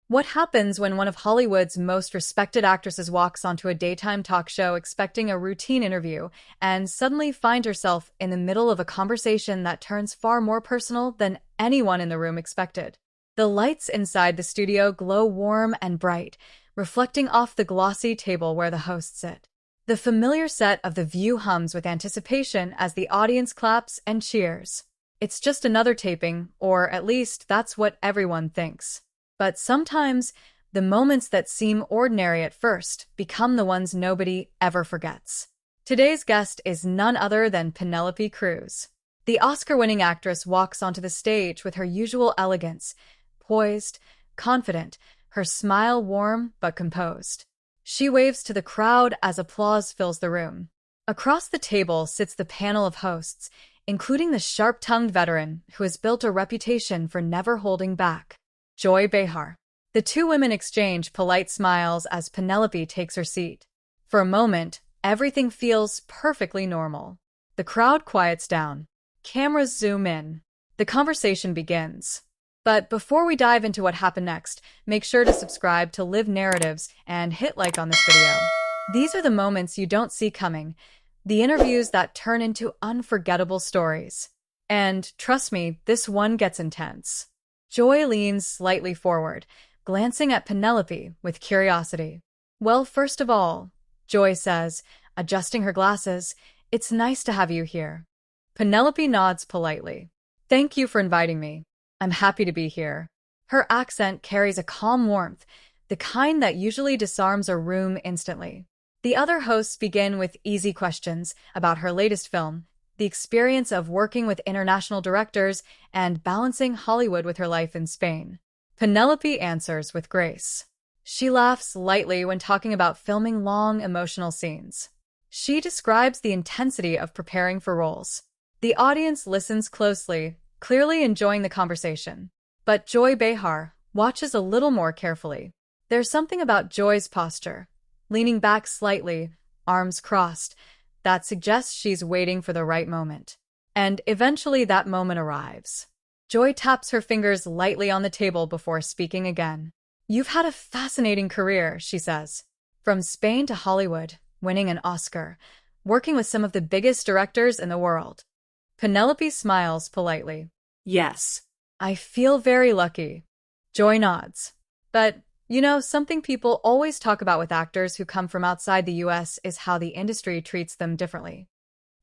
What happens when one of Hollywood's most respected actresses walks onto a daytime talk show expecting a routine interview and suddenly finds herself in the middle of a conversation that turns far more personal than anyone in the room expected? The lights inside the studio glow warm and bright, reflecting off the glossy table where the hosts sit. The familiar set of The View hums with anticipation as the audience claps and cheers. It's just another taping, or at least that's what everyone thinks. But sometimes, the moments that seem ordinary at first become the ones nobody ever forgets. Today's guest is none other than Penélope Cruz. The Oscar-winning actress walks onto the stage with her usual elegance, poised, confident, her smile warm but composed. She waves to the crowd as applause fills the room. Across the table sits the panel of hosts, including the sharp-tongued veteran who has built a reputation for never holding back. Joy Behar. The two women exchange polite smiles as Penelope takes her seat. For a moment, everything feels perfectly normal. The crowd quiets down. Cameras zoom in. The conversation begins. But before we dive into what happened next, make sure to subscribe to Live Narratives and hit like on this video. These are the moments you don't see coming, the interviews that turn into unforgettable stories. And trust me, this one gets intense. Joy leans slightly forward, glancing at Penelope with curiosity. "Well, first of all," Joy says, adjusting her glasses, "it's nice to have you here." Penelope nods politely. "Thank you for inviting me. I'm happy to be here." Her accent carries a calm warmth, the kind that usually disarms a room instantly. The other hosts begin with easy questions about her latest film, the experience of working with international directors, and balancing Hollywood with her life in Spain. Penelope answers with grace. She laughs lightly when talking about filming long, emotional scenes. She describes the intensity of preparing for roles. The audience listens closely, clearly enjoying the conversation. But Joy Behar watches a little more carefully. There's something about Joy's posture, leaning back slightly, arms crossed, that suggests she's waiting for the right moment. And eventually that moment arrives. Joy taps her fingers lightly on the table before speaking again. "You've had a fascinating career," she says. "From Spain to Hollywood, winning an Oscar, working with some of the biggest directors in the world." Penelope smiles politely. "Yes, I feel very lucky." Joy nods. But something people always talk about with actors who come from outside the US is how the industry treats them differently.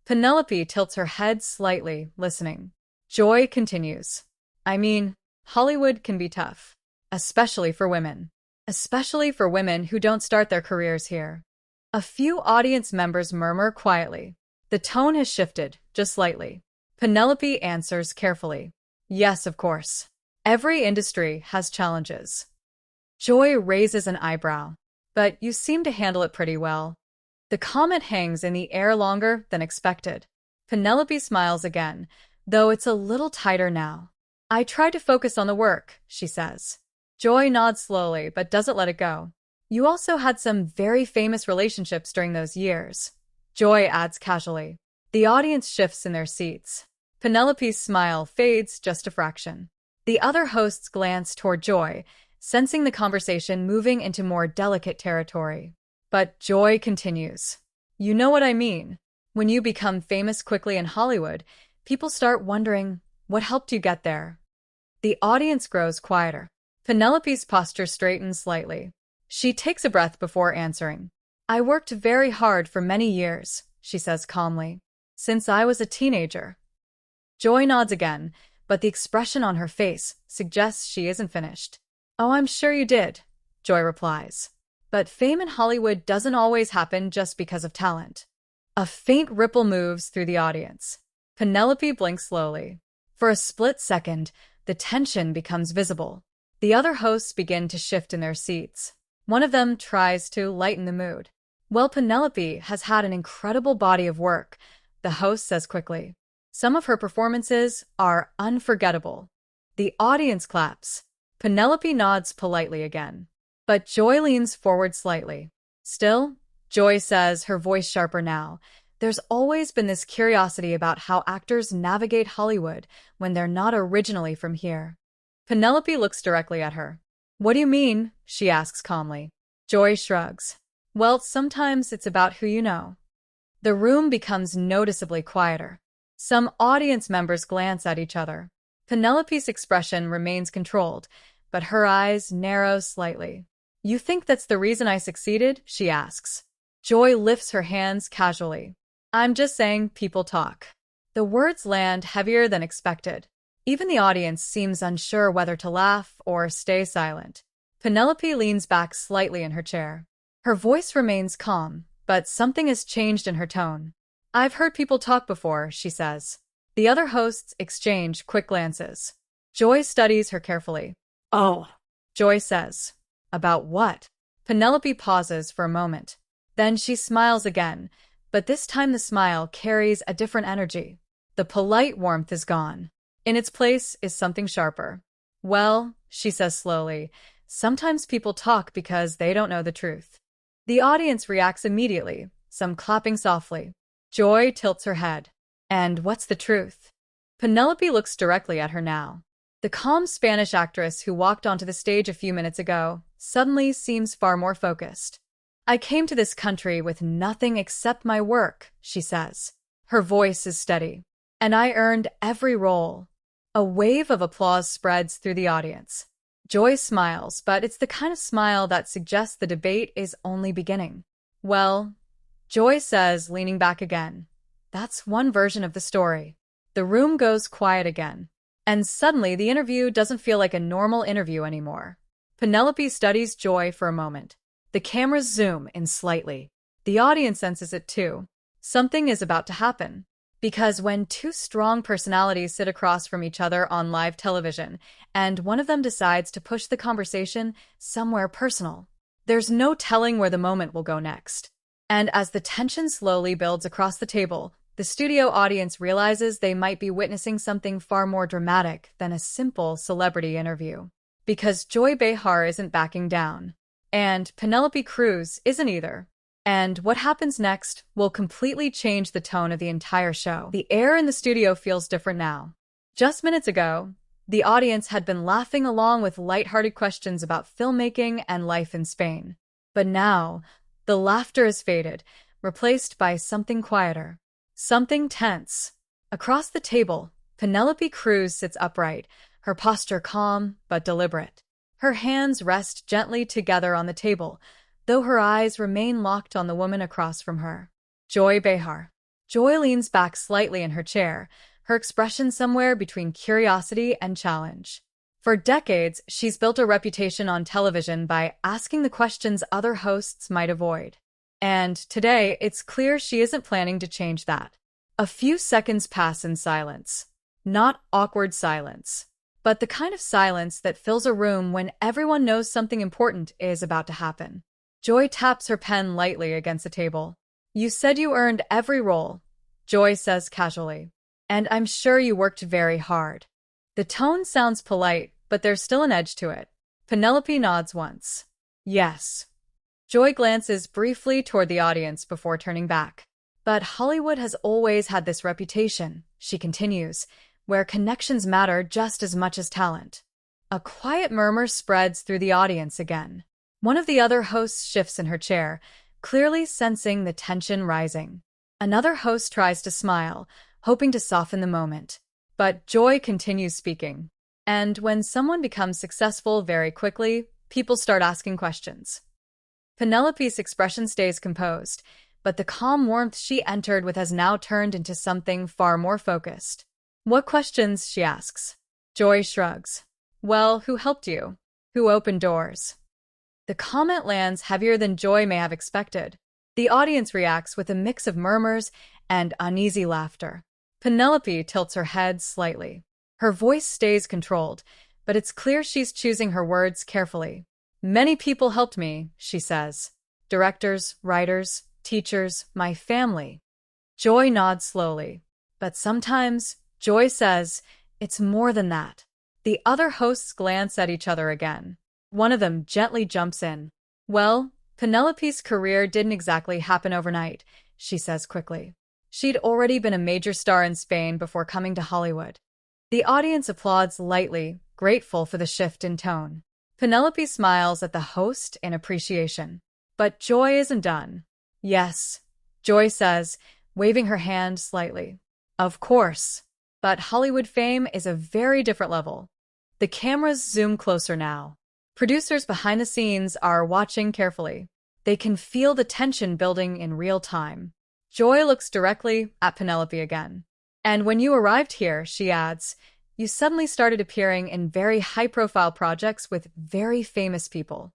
Penelope tilts her head slightly, listening. Joy continues. "I mean, Hollywood can be tough, especially for women. Especially for women who don't start their careers here." A few audience members murmur quietly. The tone has shifted, just slightly. Penelope answers carefully. "Yes, of course. Every industry has challenges." Joy raises an eyebrow. "But you seem to handle it pretty well." The comment hangs in the air longer than expected. Penelope smiles again, though it's a little tighter now. "I try to focus on the work," she says. Joy nods slowly, but doesn't let it go. "You also had some very famous relationships during those years," Joy adds casually. The audience shifts in their seats. Penelope's smile fades just a fraction. The other hosts glance toward Joy, sensing the conversation moving into more delicate territory. But Joy continues. "You know what I mean. When you become famous quickly in Hollywood, people start wondering, what helped you get there?" The audience grows quieter. Penelope's posture straightens slightly. She takes a breath before answering. "I worked very hard for many years," she says calmly. "Since I was a teenager." Joy nods again, but the expression on her face suggests she isn't finished. "Oh, I'm sure you did," Joy replies. "But fame in Hollywood doesn't always happen just because of talent." A faint ripple moves through the audience. Penelope blinks slowly. For a split second, the tension becomes visible. The other hosts begin to shift in their seats. One of them tries to lighten the mood. "Well, Penelope has had an incredible body of work," the host says quickly. "Some of her performances are unforgettable." The audience claps. Penelope nods politely again. But Joy leans forward slightly. "Still," Joy says, her voice sharper now, "there's always been this curiosity about how actors navigate Hollywood when they're not originally from here." Penelope looks directly at her. What do you mean? She asks calmly. Joy shrugs. Well, sometimes it's about who you know. The room becomes noticeably quieter. Some audience members glance at each other. Penelope's expression remains controlled, but her eyes narrow slightly. You think that's the reason I succeeded? She asks. Joy lifts her hands casually. I'm just saying people talk. The words land heavier than expected. Even the audience seems unsure whether to laugh or stay silent. Penelope leans back slightly in her chair. Her voice remains calm, but something has changed in her tone. I've heard people talk before, she says. The other hosts exchange quick glances. Joy studies her carefully. Oh, Joy says. About what? Penelope pauses for a moment. Then she smiles again, but this time the smile carries a different energy. The polite warmth is gone. In its place is something sharper. Well, she says slowly, sometimes people talk because they don't know the truth. The audience reacts immediately, some clapping softly. Joy tilts her head. And what's the truth? Penelope looks directly at her now. The calm Spanish actress who walked onto the stage a few minutes ago suddenly seems far more focused. I came to this country with nothing except my work, she says. Her voice is steady. And I earned every role. A wave of applause spreads through the audience. Joy smiles, but it's the kind of smile that suggests the debate is only beginning. Well, Joy says, leaning back again, that's one version of the story. The room goes quiet again. And suddenly the interview doesn't feel like a normal interview anymore. Penelope studies Joy for a moment. The cameras zoom in slightly. The audience senses it too. Something is about to happen. Because when two strong personalities sit across from each other on live television, and one of them decides to push the conversation somewhere personal, there's no telling where the moment will go next. And as the tension slowly builds across the table, the studio audience realizes they might be witnessing something far more dramatic than a simple celebrity interview. Because Joy Behar isn't backing down. And Penelope Cruz isn't either. And what happens next will completely change the tone of the entire show. The air in the studio feels different now. Just minutes ago, the audience had been laughing along with lighthearted questions about filmmaking and life in Spain. But now, the laughter has faded, replaced by something quieter. Something tense. Across the table, Penelope Cruz sits upright, her posture calm but deliberate. Her hands rest gently together on the table, though her eyes remain locked on the woman across from her. Joy Behar. Joy leans back slightly in her chair, her expression somewhere between curiosity and challenge. For decades, she's built a reputation on television by asking the questions other hosts might avoid. And today, it's clear she isn't planning to change that. A few seconds pass in silence. Not awkward silence, but the kind of silence that fills a room when everyone knows something important is about to happen. Joy taps her pen lightly against the table. You said you earned every role, Joy says casually. And I'm sure you worked very hard. The tone sounds polite, but there's still an edge to it. Penelope nods once. Yes. Joy glances briefly toward the audience before turning back. But Hollywood has always had this reputation, she continues, where connections matter just as much as talent. A quiet murmur spreads through the audience again. One of the other hosts shifts in her chair, clearly sensing the tension rising. Another host tries to smile, hoping to soften the moment. But Joy continues speaking. And when someone becomes successful very quickly, people start asking questions. Penelope's expression stays composed, but the calm warmth she entered with has now turned into something far more focused. What questions? She asks. Joy shrugs. Well, who helped you? Who opened doors? The comment lands heavier than Joy may have expected. The audience reacts with a mix of murmurs and uneasy laughter. Penelope tilts her head slightly. Her voice stays controlled, but it's clear she's choosing her words carefully. Many people helped me, she says. Directors, writers, teachers, my family. Joy nods slowly. But sometimes, Joy says, it's more than that. The other hosts glance at each other again. One of them gently jumps in. Well, Penelope's career didn't exactly happen overnight, she says quickly. She'd already been a major star in Spain before coming to Hollywood. The audience applauds lightly, grateful for the shift in tone. Penelope smiles at the host in appreciation. But Joy isn't done. Yes, Joy says, waving her hand slightly. Of course. But Hollywood fame is a very different level. The cameras zoom closer now. Producers behind the scenes are watching carefully. They can feel the tension building in real time. Joy looks directly at Penelope again. And when you arrived here, she adds, you suddenly started appearing in very high-profile projects with very famous people.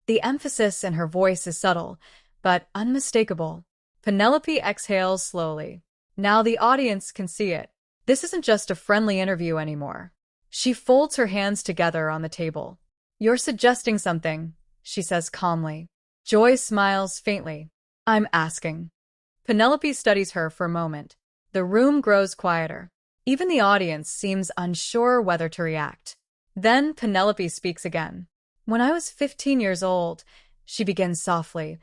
The emphasis in her voice is subtle, but unmistakable. Penelope exhales slowly. Now the audience can see it. This isn't just a friendly interview anymore. She folds her hands together on the table. You're suggesting something, she says calmly. Joy smiles faintly. I'm asking. Penelope studies her for a moment. The room grows quieter. Even the audience seems unsure whether to react. Then Penelope speaks again. When I was 15 years old, she begins softly,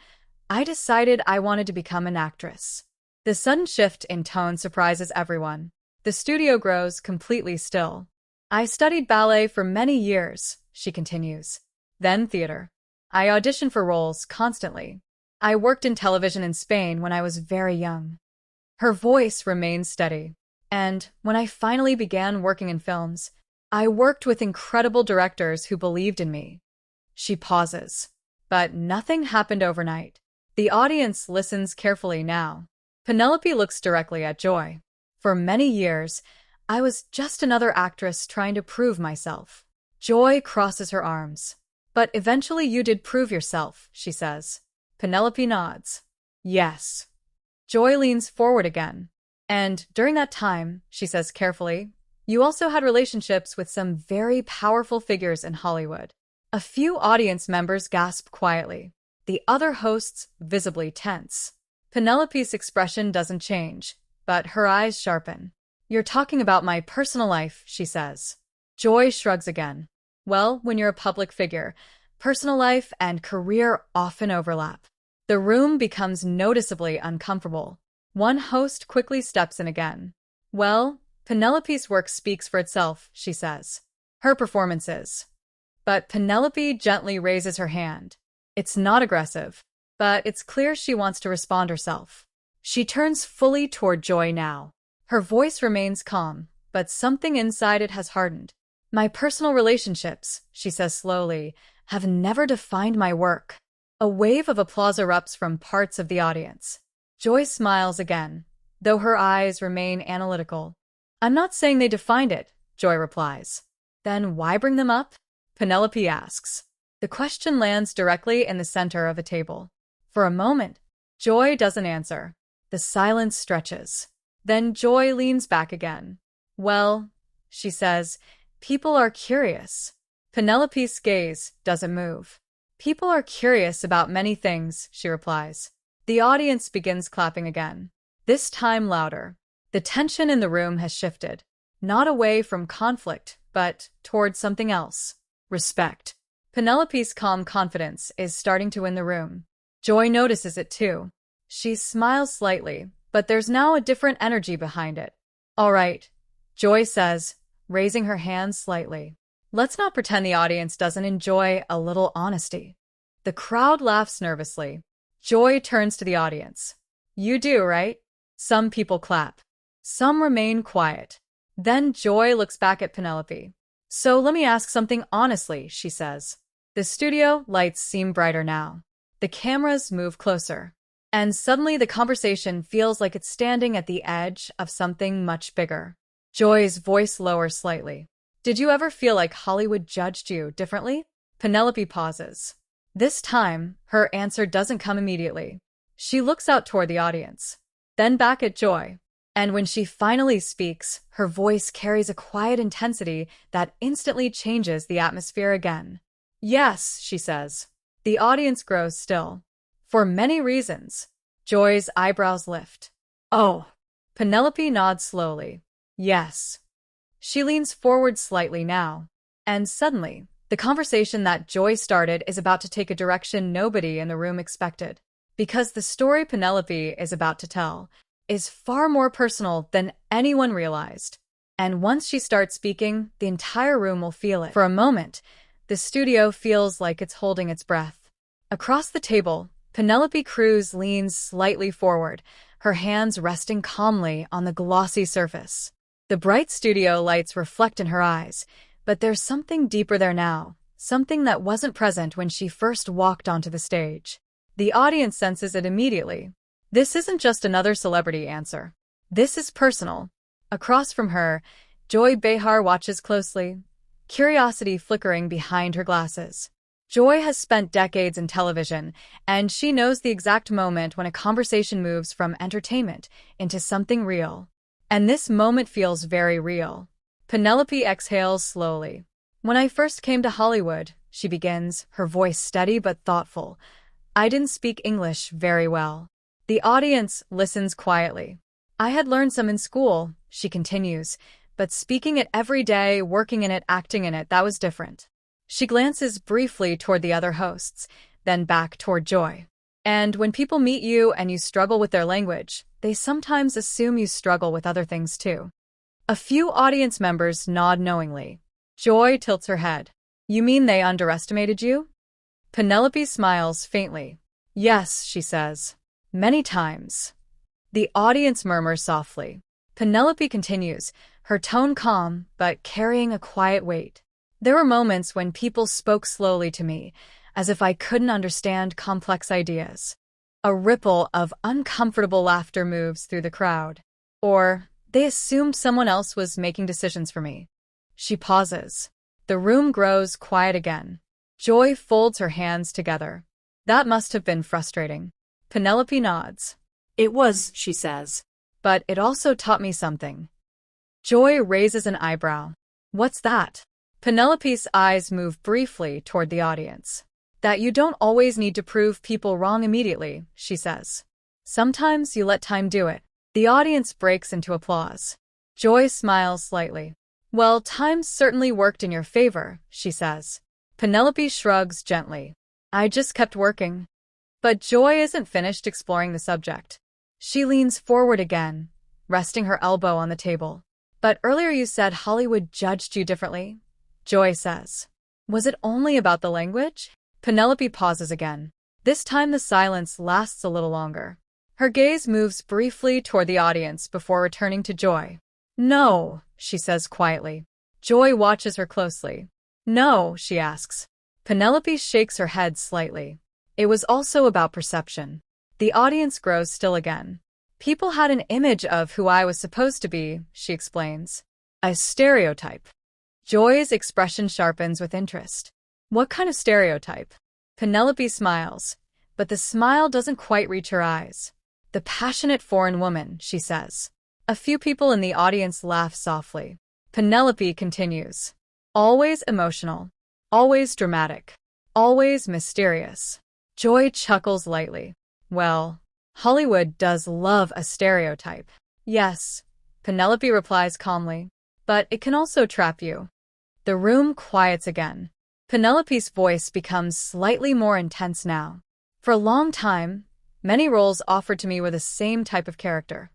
I decided I wanted to become an actress. The sudden shift in tone surprises everyone. The studio grows completely still. I studied ballet for many years, she continues. Then theater. I auditioned for roles constantly. I worked in television in Spain when I was very young. Her voice remains steady. And when I finally began working in films, I worked with incredible directors who believed in me. She pauses. But nothing happened overnight. The audience listens carefully now. Penelope looks directly at Joy. For many years, I was just another actress trying to prove myself. Joy crosses her arms. But eventually you did prove yourself, she says. Penelope nods. Yes. Joy leans forward again. And during that time, she says carefully, you also had relationships with some very powerful figures in Hollywood. A few audience members gasp quietly. The other hosts visibly tense. Penelope's expression doesn't change, but her eyes sharpen. You're talking about my personal life, she says. Joy shrugs again. Well, when you're a public figure, personal life and career often overlap. The room becomes noticeably uncomfortable. One host quickly steps in again. Well, Penelope's work speaks for itself, she says. Her performances. But Penelope gently raises her hand. It's not aggressive, but it's clear she wants to respond herself. She turns fully toward Joy now. Her voice remains calm, but something inside it has hardened. My personal relationships, she says slowly, have never defined my work. A wave of applause erupts from parts of the audience. Joy smiles again, though her eyes remain analytical. I'm not saying they defined it, Joy replies. Then why bring them up? Penelope asks. The question lands directly in the center of a table. For a moment, Joy doesn't answer. The silence stretches. Then Joy leans back again. Well, she says, people are curious. Penelope's gaze doesn't move. People are curious about many things, she replies. The audience begins clapping again. This time louder. The tension in the room has shifted. Not away from conflict, but toward something else. Respect. Penelope's calm confidence is starting to win the room. Joy notices it too. She smiles slightly, but there's now a different energy behind it. All right, Joy says, raising her hand slightly. Let's not pretend the audience doesn't enjoy a little honesty. The crowd laughs nervously. Joy turns to the audience. You do, right? Some people clap. Some remain quiet. Then Joy looks back at Penelope. So let me ask something honestly, she says. The studio lights seem brighter now. The cameras move closer. And suddenly the conversation feels like it's standing at the edge of something much bigger. Joy's voice lowers slightly. Did you ever feel like Hollywood judged you differently? Penelope pauses. This time, her answer doesn't come immediately. She looks out toward the audience, then back at Joy. And when she finally speaks, her voice carries a quiet intensity that instantly changes the atmosphere again. Yes, she says. The audience grows still. For many reasons. Joy's eyebrows lift. Oh. Penelope nods slowly. Yes. She leans forward slightly now. And suddenly, the conversation that Joy started is about to take a direction nobody in the room expected. Because the story Penelope is about to tell is far more personal than anyone realized. And once she starts speaking, the entire room will feel it. For a moment, The studio feels like it's holding its breath. Across the table, Penelope Cruz leans slightly forward, her hands resting calmly on the glossy surface. The bright studio lights reflect in her eyes, but there's something deeper there now, something that wasn't present when she first walked onto the stage. The audience senses it immediately. This isn't just another celebrity answer. This is personal. Across from her, Joy Behar watches closely, curiosity flickering behind her glasses. Joy has spent decades in television, and she knows the exact moment when a conversation moves from entertainment into something real. And this moment feels very real. Penelope exhales slowly. When I first came to Hollywood, she begins, her voice steady but thoughtful, I didn't speak English very well. The audience listens quietly. I had learned some in school, she continues, but speaking it every day, working in it, acting in it, that was different. She glances briefly toward the other hosts, then back toward Joy. And when people meet you and you struggle with their language, they sometimes assume you struggle with other things too. A few audience members nod knowingly. Joy tilts her head. You mean they underestimated you? Penelope smiles faintly. Yes, she says. Many times. The audience murmurs softly. Penelope continues, her tone calm, but carrying a quiet weight. There were moments when people spoke slowly to me, as if I couldn't understand complex ideas. A ripple of uncomfortable laughter moves through the crowd. Or, they assumed someone else was making decisions for me. She pauses. The room grows quiet again. Joy folds her hands together. That must have been frustrating. Penelope nods. It was, she says. But it also taught me something. Joy raises an eyebrow. What's that? Penelope's eyes move briefly toward the audience. That you don't always need to prove people wrong immediately, she says. Sometimes you let time do it. The audience breaks into applause. Joy smiles slightly. Well, time certainly worked in your favor, she says. Penelope shrugs gently. I just kept working. But Joy isn't finished exploring the subject. She leans forward again, resting her elbow on the table. But earlier you said Hollywood judged you differently, Joy says. Was it only about the language? Penelope pauses again. This time the silence lasts a little longer. Her gaze moves briefly toward the audience before returning to Joy. No, she says quietly. Joy watches her closely. No, she asks. Penelope shakes her head slightly. It was also about perception. The audience grows still again. People had an image of who I was supposed to be, she explains. A stereotype. Joy's expression sharpens with interest. What kind of stereotype? Penelope smiles, but the smile doesn't quite reach her eyes. The passionate foreign woman, she says. A few people in the audience laugh softly. Penelope continues. Always emotional. Always dramatic. Always mysterious. Joy chuckles lightly. Well, Hollywood does love a stereotype. Yes, Penelope replies calmly. But it can also trap you. The room quiets again. Penelope's voice becomes slightly more intense now. For a long time, many roles offered to me were the same type of character.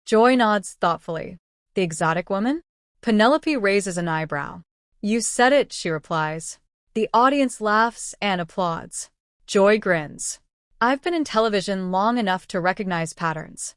Joy nods thoughtfully. The exotic woman? Penelope raises an eyebrow. You said it, she replies. The audience laughs and applauds. Joy grins. I've been in television long enough to recognize patterns.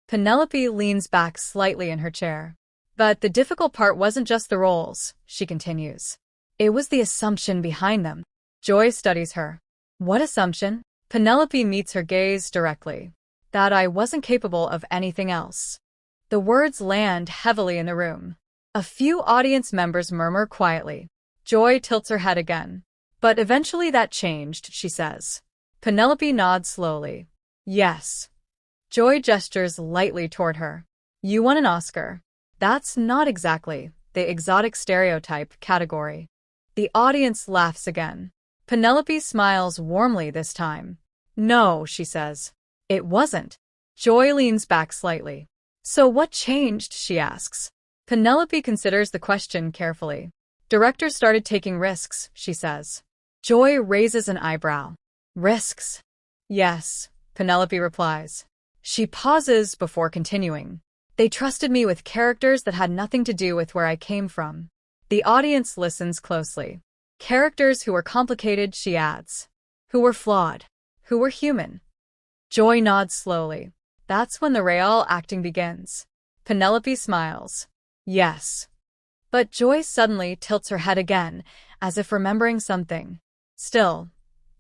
Penelope leans back slightly in her chair. But the difficult part wasn't just the roles, she continues. It was the assumption behind them. Joy studies her. What assumption? Penelope meets her gaze directly. That I wasn't capable of anything else. The words land heavily in the room. A few audience members murmur quietly. Joy tilts her head again. But eventually that changed, she says. Penelope nods slowly. Yes. Joy gestures lightly toward her. You won an Oscar. That's not exactly the exotic stereotype category. The audience laughs again. Penelope smiles warmly this time. No, she says. It wasn't. Joy leans back slightly. So what changed, she asks. Penelope considers the question carefully. Directors started taking risks, she says. Joy raises an eyebrow. Risks? Yes, Penelope replies. She pauses before continuing. They trusted me with characters that had nothing to do with where I came from. The audience listens closely. Characters who were complicated, she adds. Who were flawed. Who were human. Joy nods slowly. That's when the real acting begins. Penelope smiles. Yes. But Joy suddenly tilts her head again, as if remembering something. Still,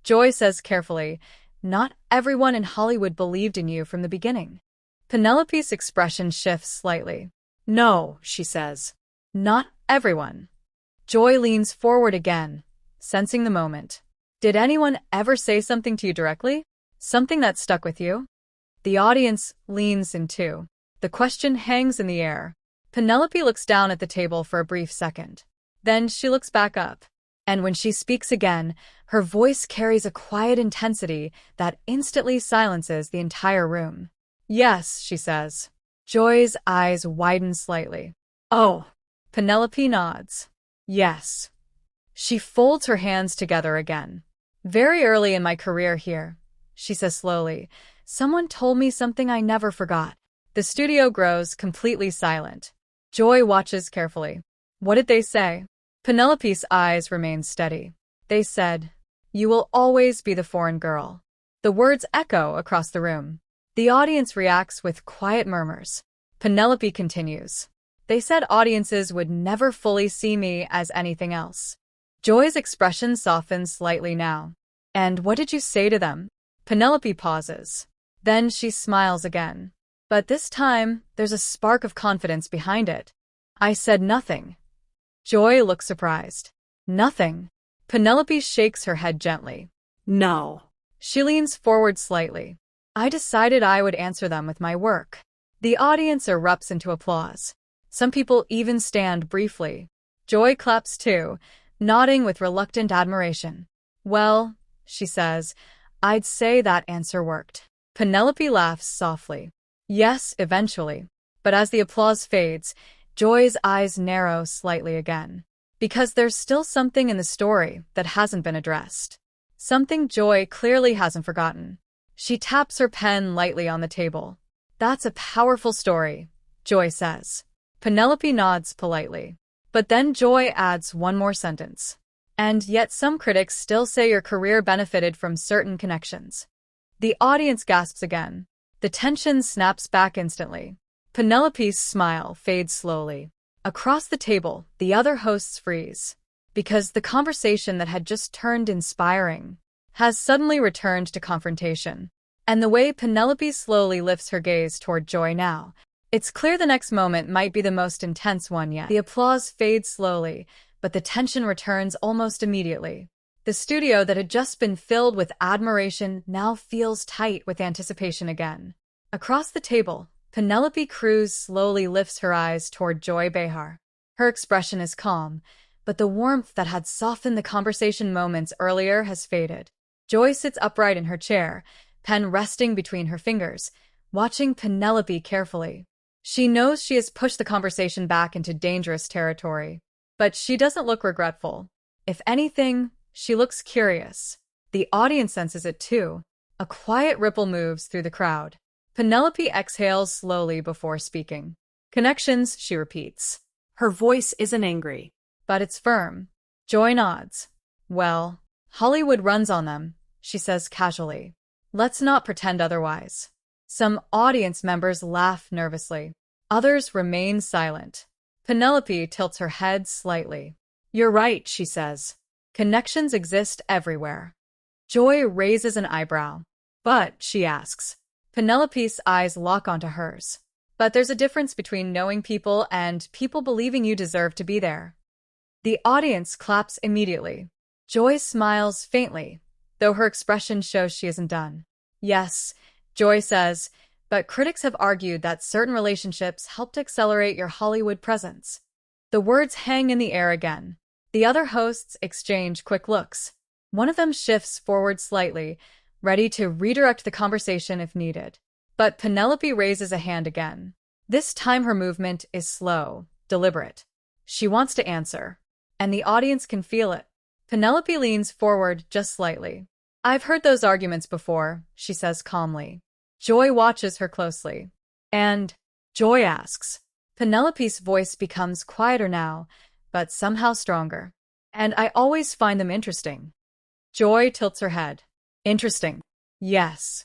Joy says carefully, not everyone in Hollywood believed in you from the beginning. Penelope's expression shifts slightly. No, she says. Not everyone. Joy leans forward again, sensing the moment. Did anyone ever say something to you directly? Something that stuck with you? The audience leans in too. The question hangs in the air. Penelope looks down at the table for a brief second. Then she looks back up. And when she speaks again, her voice carries a quiet intensity that instantly silences the entire room. Yes, she says. Joy's eyes widen slightly. Oh. Penelope nods. Yes. She folds her hands together again. Very early in my career here, she says slowly, someone told me something I never forgot. The studio grows completely silent. Joy watches carefully. What did they say? Penelope's eyes remain steady. They said, you will always be the foreign girl. The words echo across the room. The audience reacts with quiet murmurs. Penelope continues. They said audiences would never fully see me as anything else. Joy's expression softens slightly now. And what did you say to them? Penelope pauses. Then she smiles again. But this time, there's a spark of confidence behind it. I said nothing. Joy looks surprised. Nothing. Penelope shakes her head gently. No. She leans forward slightly. I decided I would answer them with my work. The audience erupts into applause. Some people even stand briefly. Joy claps too, nodding with reluctant admiration. Well, she says, I'd say that answer worked. Penelope laughs softly. Yes, eventually. But as the applause fades, Joy's eyes narrow slightly again. Because there's still something in the story that hasn't been addressed. Something Joy clearly hasn't forgotten. She taps her pen lightly on the table. That's a powerful story, Joy says. Penelope nods politely. But then Joy adds one more sentence. And yet some critics still say your career benefited from certain connections. The audience gasps again. The tension snaps back instantly. Penelope's smile fades slowly. Across the table, the other hosts freeze. Because the conversation that had just turned inspiring has suddenly returned to confrontation. And the way Penelope slowly lifts her gaze toward Joy now, it's clear the next moment might be the most intense one yet. The applause fades slowly, but the tension returns almost immediately. The studio that had just been filled with admiration now feels tight with anticipation again. Across the table, Penelope Cruz slowly lifts her eyes toward Joy Behar. Her expression is calm, but the warmth that had softened the conversation moments earlier has faded. Joy sits upright in her chair, pen resting between her fingers, watching Penelope carefully. She knows she has pushed the conversation back into dangerous territory, but she doesn't look regretful. If anything, she looks curious. The audience senses it too. A quiet ripple moves through the crowd. Penelope exhales slowly before speaking. Connections, she repeats. Her voice isn't angry, but it's firm. Joy nods. Well, Hollywood runs on them, she says casually. Let's not pretend otherwise. Some audience members laugh nervously. Others remain silent. Penelope tilts her head slightly. You're right, she says. Connections exist everywhere. Joy raises an eyebrow. But, she asks. Penelope's eyes lock onto hers. But there's a difference between knowing people and people believing you deserve to be there. The audience claps immediately. Joy smiles faintly, though her expression shows she isn't done. Yes, Joy says, but critics have argued that certain relationships helped accelerate your Hollywood presence. The words hang in the air again. The other hosts exchange quick looks. One of them shifts forward slightly, ready to redirect the conversation if needed. But Penelope raises a hand again. This time her movement is slow, deliberate. She wants to answer, and the audience can feel it. Penelope leans forward just slightly. I've heard those arguments before, she says calmly. Joy watches her closely. And Joy asks. Penelope's voice becomes quieter now, but somehow stronger. and I always find them interesting. Joy tilts her head. Interesting. Yes.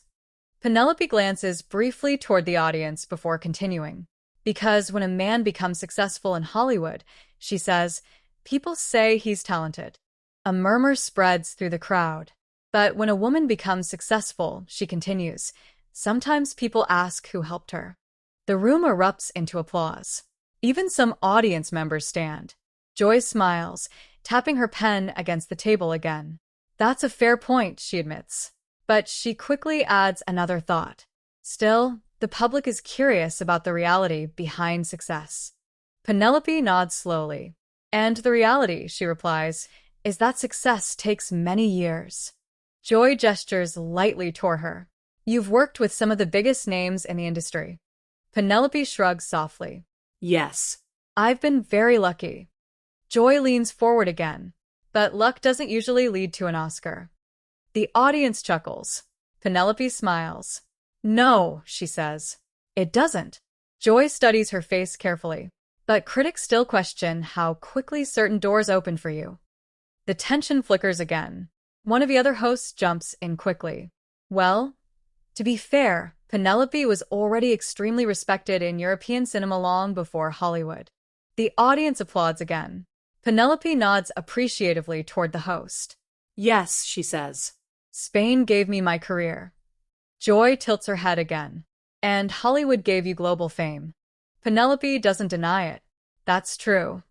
Penelope glances briefly toward the audience before continuing. Because when a man becomes successful in Hollywood, she says, people say he's talented. A murmur spreads through the crowd. But when a woman becomes successful, she continues, sometimes people ask who helped her. The room erupts into applause. Even some audience members stand. Joy smiles, tapping her pen against the table again. That's a fair point, she admits. But she quickly adds another thought. Still, the public is curious about the reality behind success. Penelope nods slowly. And the reality, she replies, is that success takes many years. Joy gestures lightly toward her. You've worked with some of the biggest names in the industry. Penelope shrugs softly. Yes. I've been very lucky. Joy leans forward again, but luck doesn't usually lead to an Oscar. The audience chuckles. Penelope smiles. No, she says. It doesn't. Joy studies her face carefully, but critics still question how quickly certain doors open for you. The tension flickers again. One of the other hosts jumps in quickly. Well, to be fair, Penelope was already extremely respected in European cinema long before Hollywood. The audience applauds again. Penelope nods appreciatively toward the host. Yes, she says. Spain gave me my career. Joy tilts her head again. And Hollywood gave you global fame. Penelope doesn't deny it. That's true.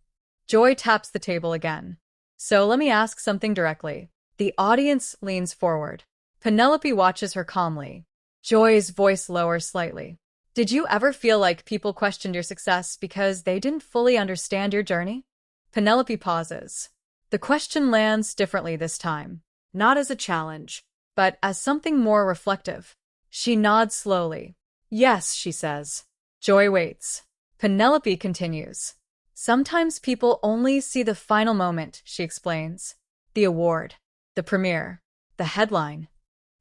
Joy taps the table again. So let me ask something directly. The audience leans forward. Penelope watches her calmly. Joy's voice lowers slightly. Did you ever feel like people questioned your success because they didn't fully understand your journey? Penelope pauses. The question lands differently this time. Not as a challenge, but as something more reflective. She nods slowly. Yes, she says. Joy waits. Penelope continues. Sometimes people only see the final moment, she explains. The award, the premiere, the headline.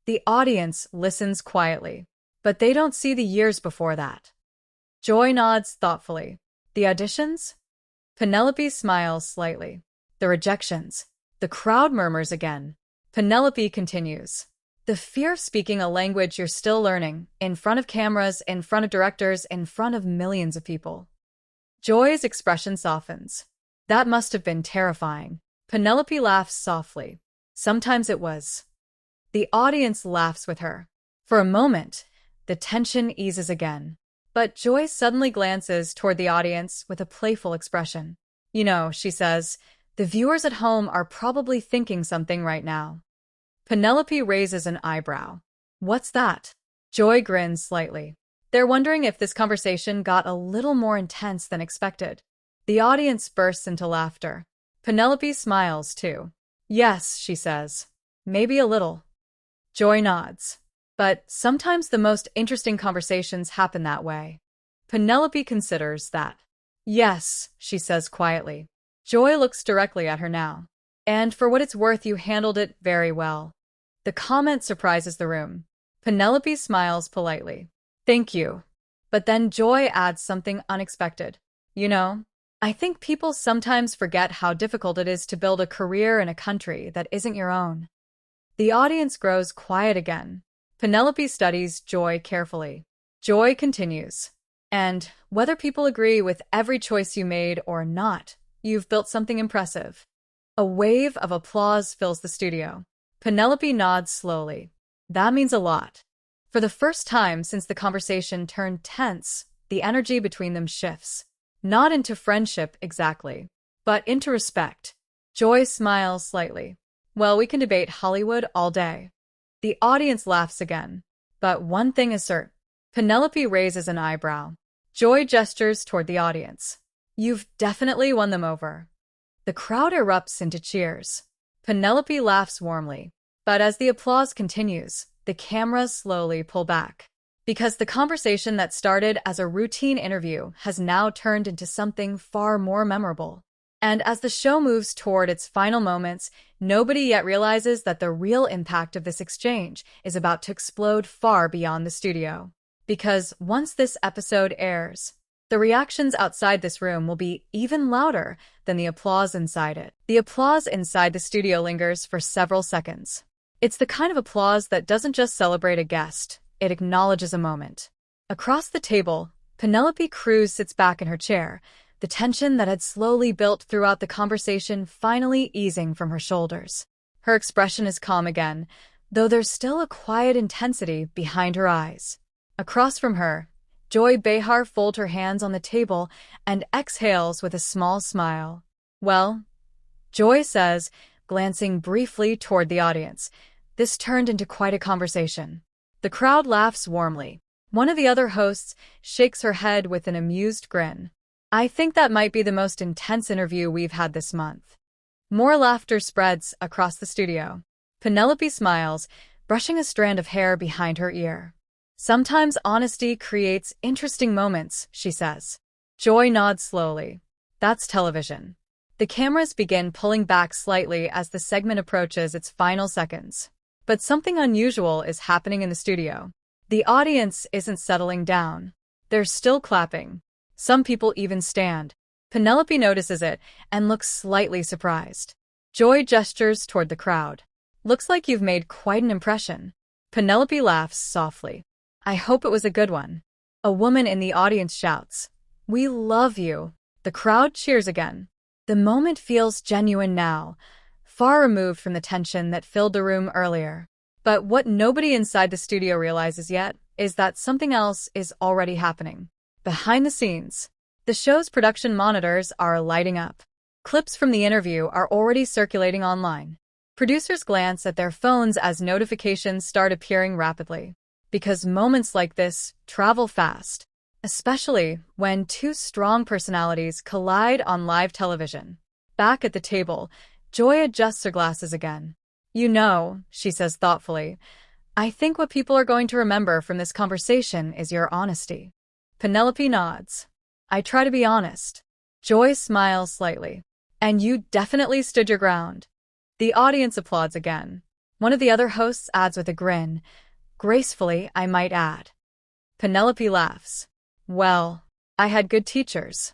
The audience listens quietly, but they don't see the years before that. Joy nods thoughtfully. The auditions? Penelope smiles slightly. The rejections. The crowd murmurs again. Penelope continues. The fear of speaking a language you're still learning, in front of cameras, in front of directors, in front of millions of people. Joy's expression softens. That must have been terrifying. Penelope laughs softly. Sometimes it was. The audience laughs with her. For a moment, the tension eases again. But Joy suddenly glances toward the audience with a playful expression. You know, she says, the viewers at home are probably thinking something right now. Penelope raises an eyebrow. What's that? Joy grins slightly. They're wondering if this conversation got a little more intense than expected. The audience bursts into laughter. Penelope smiles, too. Yes, she says. Maybe a little. Joy nods. But sometimes the most interesting conversations happen that way. Penelope considers that. Yes, she says quietly. Joy looks directly at her now. And for what it's worth, you handled it very well. The comment surprises the room. Penelope smiles politely. Thank you. But then Joy adds something unexpected. You know, I think people sometimes forget how difficult it is to build a career in a country that isn't your own. The audience grows quiet again. Penelope studies Joy carefully. Joy continues. And whether people agree with every choice you made or not, you've built something impressive. A wave of applause fills the studio. Penelope nods slowly. That means a lot. For the first time since the conversation turned tense, the energy between them shifts. Not into friendship exactly, but into respect. Joy smiles slightly. Well, we can debate Hollywood all day. The audience laughs again. But one thing is certain. Penelope raises an eyebrow. Joy gestures toward the audience. You've definitely won them over. The crowd erupts into cheers. Penelope laughs warmly. But as the applause continues, the cameras slowly pull back. Because the conversation that started as a routine interview has now turned into something far more memorable. And as the show moves toward its final moments, nobody yet realizes that the real impact of this exchange is about to explode far beyond the studio. Because once this episode airs, The reactions outside this room will be even louder than the applause inside it. The applause inside the studio lingers for several seconds. It's the kind of applause that doesn't just celebrate a guest, it acknowledges a moment. Across the table, Penélope Cruz sits back in her chair, the tension that had slowly built throughout the conversation finally easing from her shoulders. Her expression is calm again, though there's still a quiet intensity behind her eyes. Across from her, Joy Behar folds her hands on the table and exhales with a small smile. "Well," Joy says, glancing briefly toward the audience. This turned into quite a conversation. The crowd laughs warmly. One of the other hosts shakes her head with an amused grin. "I think that might be the most intense interview we've had this month." More laughter spreads across the studio. Penelope smiles, brushing a strand of hair behind her ear. "Sometimes honesty creates interesting moments," she says. Joy nods slowly. "That's television." The cameras begin pulling back slightly as the segment approaches its final seconds. But something unusual is happening in the studio. The audience isn't settling down. They're still clapping. Some people even stand. Penelope notices it and looks slightly surprised. Joy gestures toward the crowd. "Looks like you've made quite an impression." Penelope laughs softly. "I hope it was a good one." A woman in the audience shouts, "We love you." The crowd cheers again. The moment feels genuine now, far removed from the tension that filled the room earlier. But what nobody inside the studio realizes yet is that something else is already happening. Behind the scenes, the show's production monitors are lighting up. Clips from the interview are already circulating online. Producers glance at their phones as notifications start appearing rapidly. Because moments like this travel fast, especially when two strong personalities collide on live television. Back at the table, Joy adjusts her glasses again. "You know," she says thoughtfully, "I think what people are going to remember from this conversation is your honesty." Penelope nods. "I try to be honest." Joy smiles slightly. "And you definitely stood your ground." The audience applauds again. One of the other hosts adds with a grin, "Gracefully, I might add." Penelope laughs. "Well, I had good teachers."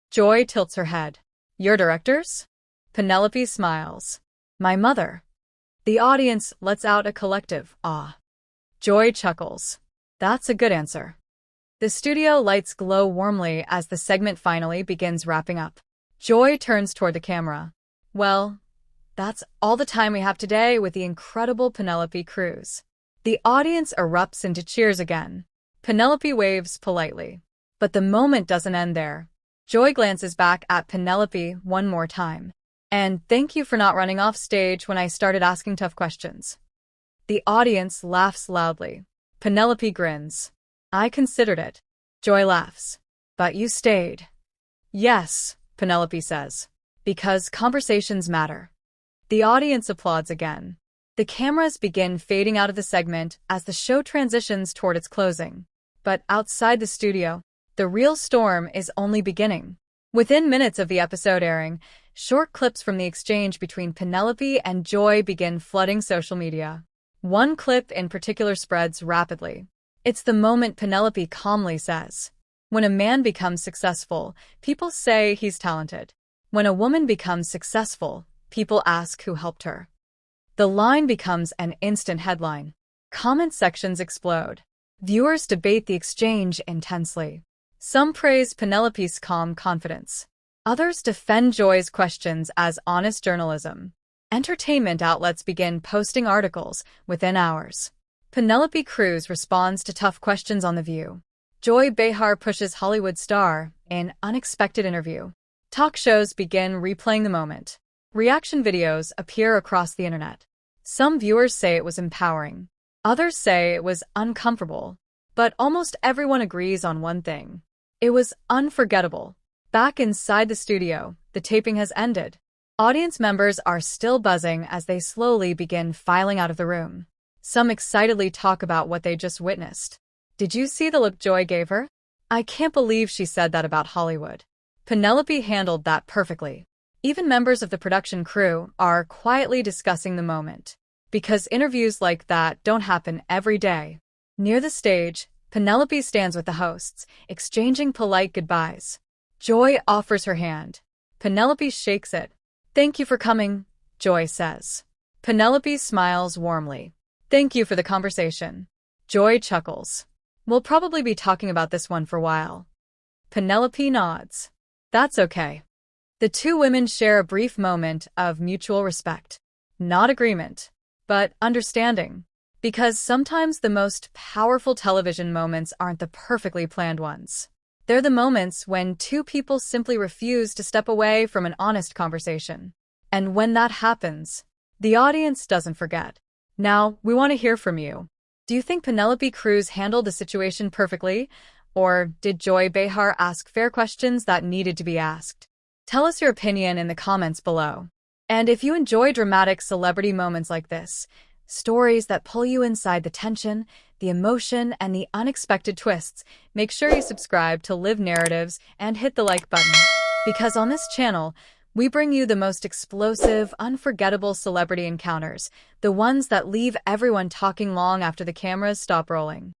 Joy tilts her head. "Your directors?" Penelope smiles. "My mother." The audience lets out a collective "ah." Joy chuckles. "That's a good answer." The studio lights glow warmly as the segment finally begins wrapping up. Joy turns toward the camera. "Well, that's all the time we have today with the incredible Penelope Cruz." The audience erupts into cheers again. Penelope waves politely. But the moment doesn't end there. Joy glances back at Penelope one more time. "And thank you for not running off stage when I started asking tough questions." The audience laughs loudly. Penelope grins. "I considered it." Joy laughs. "But you stayed." "Yes," Penelope says. "Because conversations matter." The audience applauds again. The cameras begin fading out of the segment as the show transitions toward its closing. But outside the studio, the real storm is only beginning. Within minutes of the episode airing, short clips from the exchange between Penelope and Joy begin flooding social media. One clip in particular spreads rapidly. It's the moment Penelope calmly says, "When a man becomes successful, people say he's talented. When a woman becomes successful, people ask who helped her." The line becomes an instant headline. Comment sections explode. Viewers debate the exchange intensely. Some praise Penelope's calm confidence. Others defend Joy's questions as honest journalism. Entertainment outlets begin posting articles within hours. Penelope Cruz responds to tough questions on The View. Joy Behar pushes Hollywood star in unexpected interview. Talk shows begin replaying the moment. Reaction videos appear across the internet. Some viewers say it was empowering. Others say it was uncomfortable. But almost everyone agrees on one thing. It was unforgettable. Back inside the studio, the taping has ended. Audience members are still buzzing as they slowly begin filing out of the room. Some excitedly talk about what they just witnessed. "Did you see the look Joy gave her? I can't believe she said that about Hollywood. Penelope handled that perfectly." Even members of the production crew are quietly discussing the moment. Because interviews like that don't happen every day. Near the stage, Penelope stands with the hosts, exchanging polite goodbyes. Joy offers her hand. Penelope shakes it. "Thank you for coming," Joy says. Penelope smiles warmly. "Thank you for the conversation." Joy chuckles. "We'll probably be talking about this one for a while." Penelope nods. "That's okay." The two women share a brief moment of mutual respect. Not agreement, but understanding. Because sometimes the most powerful television moments aren't the perfectly planned ones. They're the moments when two people simply refuse to step away from an honest conversation. And when that happens, the audience doesn't forget. Now, we want to hear from you. Do you think Penelope Cruz handled the situation perfectly? Or did Joy Behar ask fair questions that needed to be asked? Tell us your opinion in the comments below. And if you enjoy dramatic celebrity moments like this, stories that pull you inside the tension, the emotion, and the unexpected twists, make sure you subscribe to Live Narratives and hit the like button. Because on this channel, we bring you the most explosive, unforgettable celebrity encounters, the ones that leave everyone talking long after the cameras stop rolling.